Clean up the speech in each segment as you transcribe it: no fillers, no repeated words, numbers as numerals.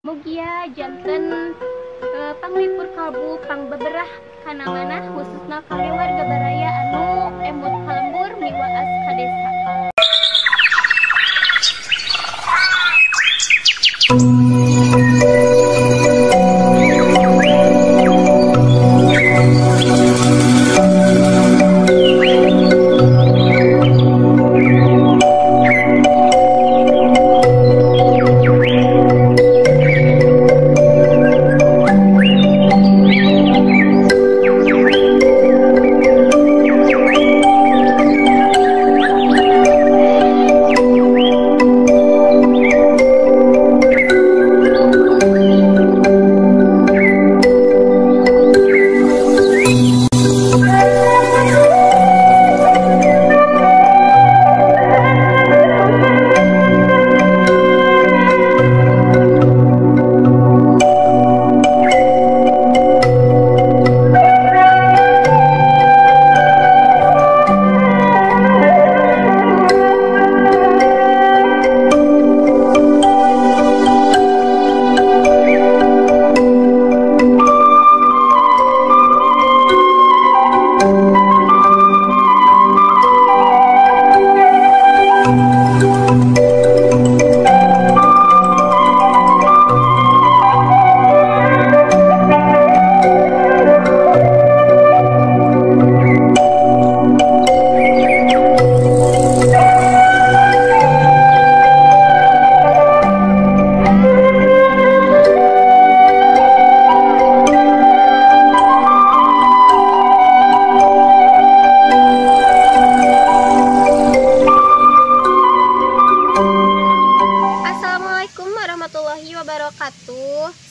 Mugia janten panglipur kalbu pang beberah kana manah khususna kangge warga baraya anu emut kalembur miwaas ka desa.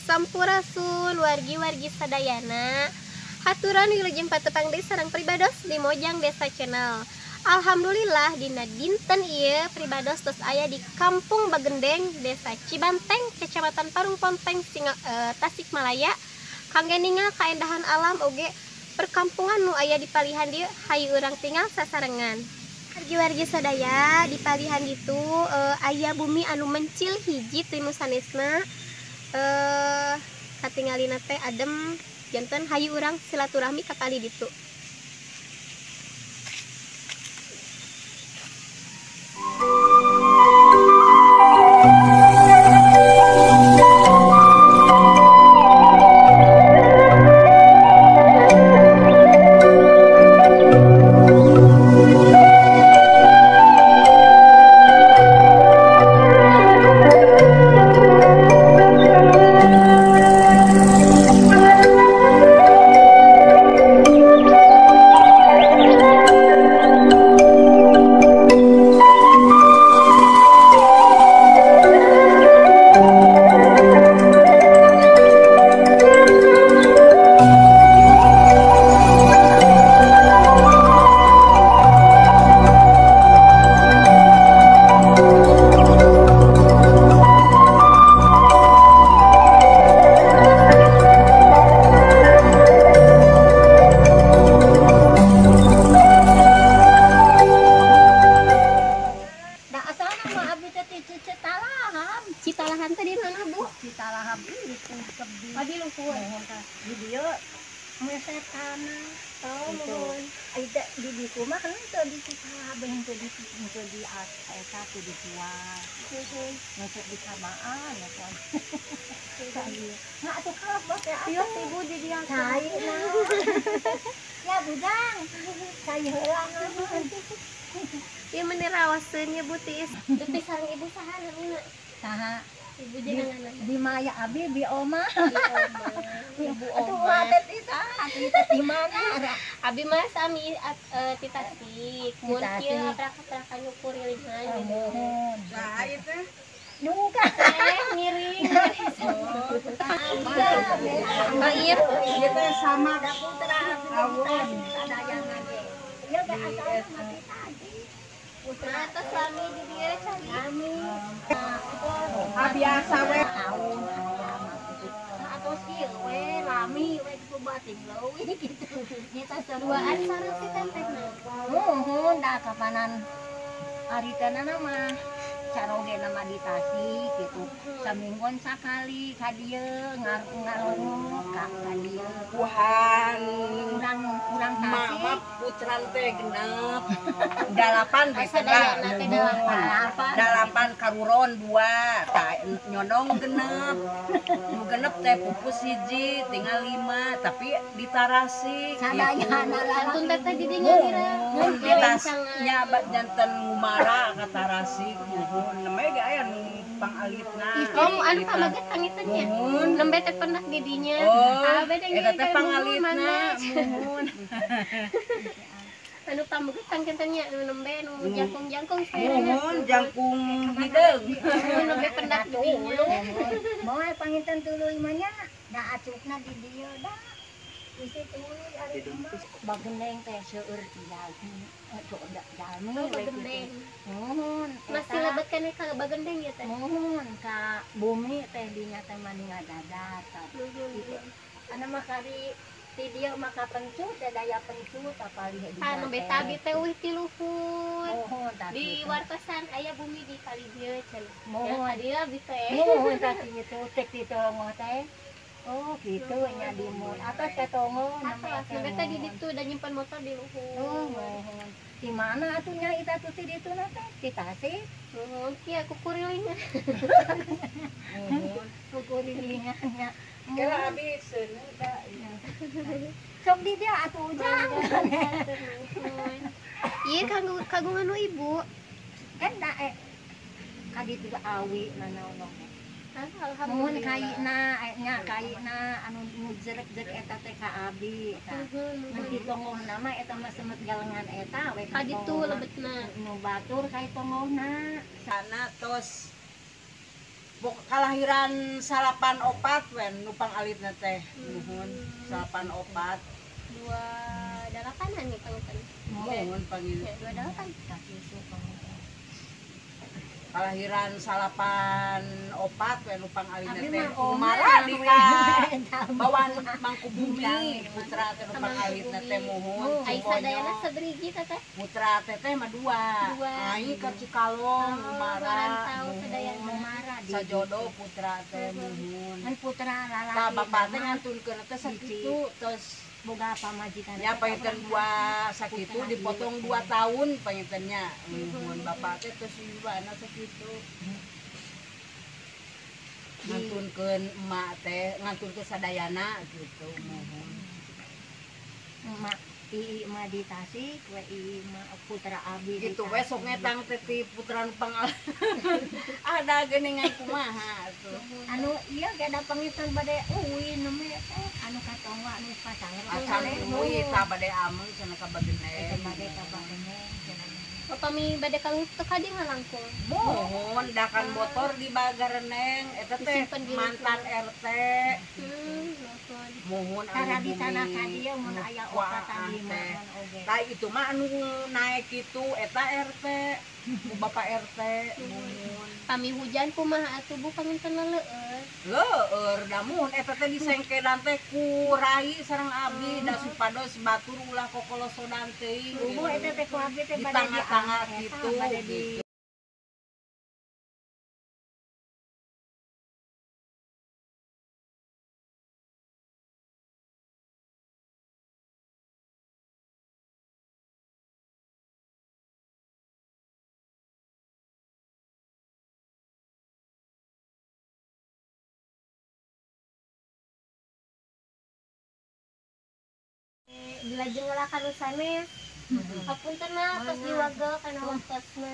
Sampurasun wargi-wargi sadayana haturan wilujeng patepang desa sareng pribados di Mojang Desa Channel. Alhamdulillah dina dinten ieu pribados tos aya di Kampung Bagendeng, Desa Cibanteng, Kecamatan Parung Ponteng, Tasikmalaya. Kangge ningal kaendahan alam oge perkampungan nu aya di palihan dieu hayu urang tinggal sasarengan. Wargi-wargi sadaya di palihan ditu aya bumi anu mencil hiji tinu sanesna. Katingalina teh adem janten hayu urang silaturahmi ka pali ditu. Citalahan tadi mana Bu? Citalahan itu kebi. Adi luhur. Di dieu mesetan. Oh, mohon. Aida di ditu mah kan teu di Citalahan henteu di eta teu dijual. Masuk di samaan ya kan. Nah atuh kalau bos ya. Iya Ibu di dia. Cai nah. Ya budang. Cai heula Ieu menirawaseun nya Bu Tis. Teu sareng Ibu saha namina? Saha Ibu jenengan. di Maya Abi di Oma. Ibu Aduh Oma. teh di mana? Abi mah sami ti Tasik. Mun kieu aprak-aprak nyukur lilingan gitu. Nah itu juga Miring. Mbak Ir, itu sama putra awon ada yang lagi. Ya enggak asal mati tadi. Putra Atas sami di dia cari. kami. Biasa we awon atau kieu we lami we kubating leuwih gitu. Kita Duaan sareng si tetehna. Muhun da kapanan ari teh mah saroge nama meditasi gitu. Semingguan sakali ka dieu ngalongok ka dieu. Tuhan Kurang tasih. mama putran teh genep dalapan bisa Sadayana teh dalapan karuron 2 tak nyonong genep nu genep teh pupus hiji tinggal 5 tapi ditarasi Sadayana Antun teh di dinya kira. mun ditasnya janten ngumara ka tarasi nuhun nemeh ge aya nu pangalitna Oh, anu pamaget pangitannya. Nuhun. Nembe teh pernah di dinya. oh beda eta teh pangalitna nuhun Anu pamaget pangitannya anu nembe anu jangkung-jangkung saya. nuhun jangkung hideung Anu nembe pernah di dinya. Mau panginten tuluy mah nya da acukna di dieu da. Isi tuluy ari mah. Bagendeng teh seueur jalmi. Jalmi Oh, bagendeng. Nuhun. Masih lebat kan ka bagendeng ya teh. Nuhun ka bumi teh dinya teh mani ngadadat. Anu mah kari ti dieu mah ka pencut teh daya pencut apalih di. Anu betabi teh euy ti luhur. Nuhun Di wartosan aya bumi di kali dieu cenah. Mohon. Ya dia bi teh. Nuhun tah kitu cek di tolong teh. Oh gitu nya di mun atas teh tongo Atas nembe teh di ditu da nyimpen motor di Oh, luhur. mohon. Di mana atunya ita tuh di ditu na teh? Di Tasik. Oh, kieu kukurilingnya. nuhun Kukurilingannya. kira abis seuneu da Sok di dia atuh ujang. Iya kagungan ibu. Kan da kaditu awi nanaono. Mohon Alhamdulillah. kaina anu nujrek-jrek eta teh ka abi. Mun ditongoh nama eta mah semet galengan eta we Ka ditu lebetna. nu batur kai tongohna. sana tos kalahiran 84 wen nu pangalitna teh nuhun 84 28-an nih pangitan. mohon panggil 28. kalahiran 84 wen nu pangalitna Abi teh mah oma umara di ka bawaan bawan mangku bumi putra teh nu pangalitna teh mohon Aisyah Dayana sabrigi teh. putra teh mah 2 Dua. ai ka Cikalong Oh, umara merantau sadayana. Umara di sajodo putra teh mohon kan putra lalaki ka bapak teh ngantunkeun teh sakitu terus boga pamajikan ya panginten 2 sakitu dipotong 2 tahun pangintennya mun bapak teh terus ibana sakitu ngantunkeun emak teh ngantunkeun sadayana gitu mohon emak ii meditasi we ii putra abi gitu we sok ngetang teh ti putra nu pangal ada geuningan kumaha tuh anu iya ge ada pangitan bade uwi namanya teh anu katonga anu pasangan acan kuwi tah bade ameng cenah ka bageuneh bade ka bageneng Upami bade kalung teu kadi ngalangkung. mohon dakan motor di Bagareneng eta teh Disimpen di mantan RT Mohon. mohon cara anu di sana bumi, ka dieu mun nu aya kuaan opat teh. limaan oge Tah itu mah anu naik itu eta RT ku bapak RT mohon Pami hujan kumaha atuh bu panginten leueur. leueur da mun eta teh disengkedan teh ku rai sareng abdi da supados batur ulah kokolosodan teuing Ubu eta teh ku abi teh di bade tengah-tengah eta, gitu bade di Dilajeng ulah kanu sanes. Hapunten na tos diwagel kana waktosna.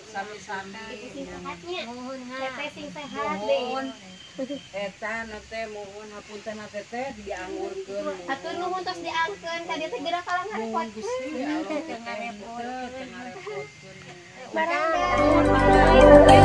sami-sami Sing sehatnya. mohon Teteh sing sehat deh. mohon eta na teh mohon hapunten na teteh diangurkeun Atur nuhun tos diangkeun ka dieu teh geura kalang mohon repot. Gusti Allah Teu ngarepotkeun. teu ngarepotkeun Barang Nuhun, Bapak.